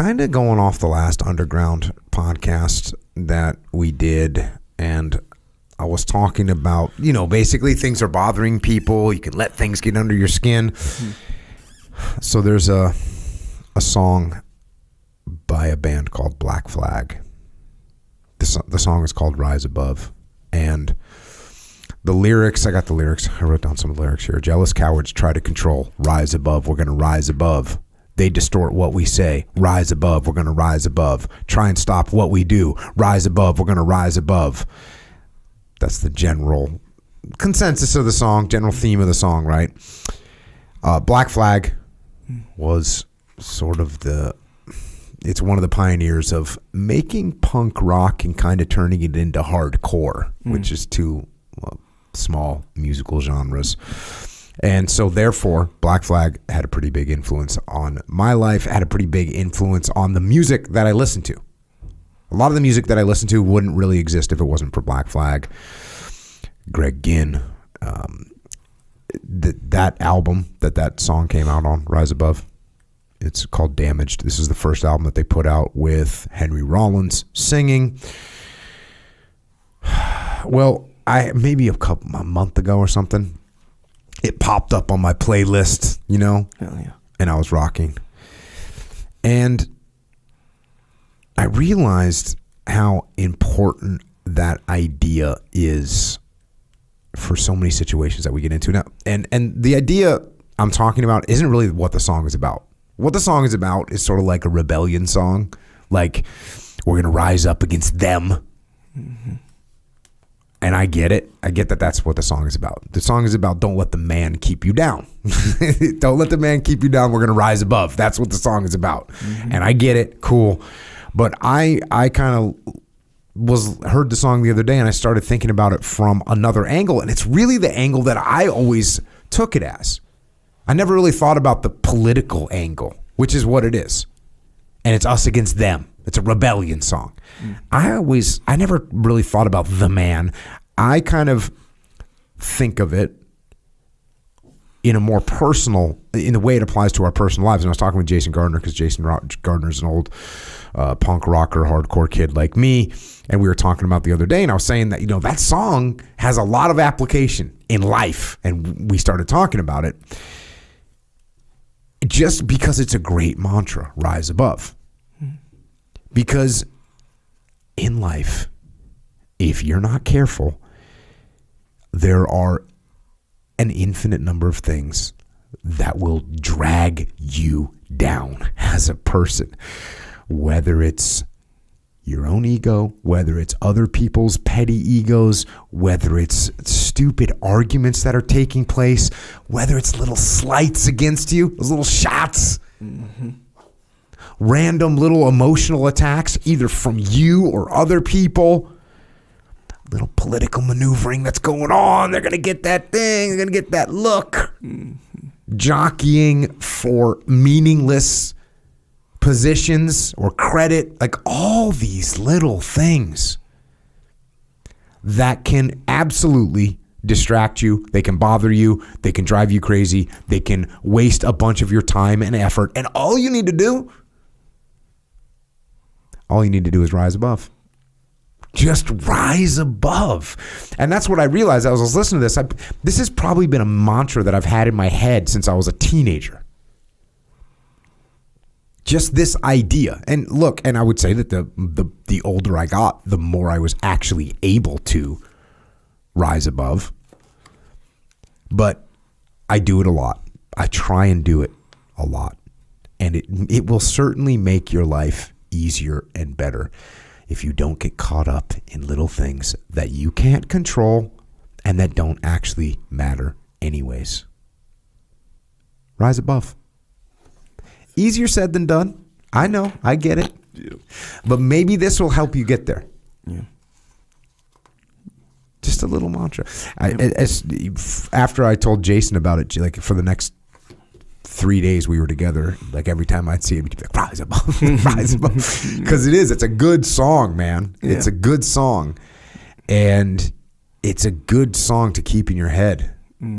kind of going off the last Underground podcast that we did, and I was talking about, basically things are bothering people. You can let things get under your skin. So there's a song by a band called Black Flag. The song is called Rise Above. And the lyrics, I got the lyrics. I wrote down some of the lyrics here. Jealous cowards try to control. Rise above. We're going to rise above. They distort what we say. Rise above. We're going to rise above. Try and stop what we do. Rise above. We're going to rise above. That's the general consensus of the song, general theme of the song, right? Black Flag was sort of it's one of the pioneers of making punk rock and kind of turning it into hardcore, which is two small musical genres. And so therefore, Black Flag had a pretty big influence on my life, had a pretty big influence on the music that I listened to. A lot of the music that I listened to wouldn't really exist if it wasn't for Black Flag. Greg Ginn, that album that song came out on, Rise Above, it's called Damaged. This is the first album that they put out with Henry Rollins singing. Well, maybe a month ago or something, it popped up on my playlist, Hell yeah. And I was rocking. And I realized how important that idea is for so many situations that we get into now. And the idea I'm talking about isn't really what the song is about. What the song is about is sort of like a rebellion song. Like, we're going to rise up against them. Mm-hmm. And I get it. I get that that's what the song is about. The song is about don't let the man keep you down. Don't let the man keep you down. We're going to rise above. That's what the song is about. Mm-hmm. And I get it. Cool. But I kind of heard the song the other day, and I started thinking about it from another angle. And it's really the angle that I always took it as. I never really thought about the political angle, which is what it is. And it's us against them. It's a rebellion song. I never really thought about the man. I kind of think of it in a more personal, in the way it applies to our personal lives. And I was talking with Jason Gardner, because Jason Gardner's an old punk rocker, hardcore kid like me. And we were talking about the other day, and I was saying that, that song has a lot of application in life. And we started talking about it just because it's a great mantra, rise above. Because in life, if you're not careful, there are an infinite number of things that will drag you down as a person. Whether it's your own ego, whether it's other people's petty egos, whether it's stupid arguments that are taking place, whether it's little slights against you, those little shots. Mm-hmm. Random little emotional attacks, either from you or other people. Little political maneuvering that's going on. They're going to get that thing. They're going to get that look. Mm-hmm. Jockeying for meaningless positions or credit. Like all these little things that can absolutely distract you. They can bother you. They can drive you crazy. They can waste a bunch of your time and effort. And all you need to do is rise above. Just rise above. And that's what I realized as I was listening to this. This has probably been a mantra that I've had in my head since I was a teenager. Just this idea. And look, and I would say that the older I got, the more I was actually able to rise above. But I do it a lot. I try and do it a lot. And it will certainly make your life easier and better if you don't get caught up in little things that you can't control and that don't actually matter anyways. Rise above. Easier said than done. I know. I get it. Yeah. But maybe this will help you get there. Yeah. Just a little mantra. After I told Jason about it, like for the next 3 days we were together, like every time I'd see him, he'd be like, rise above, rise above. Because it's a good song, man. Yeah. It's a good song. And it's a good song to keep in your head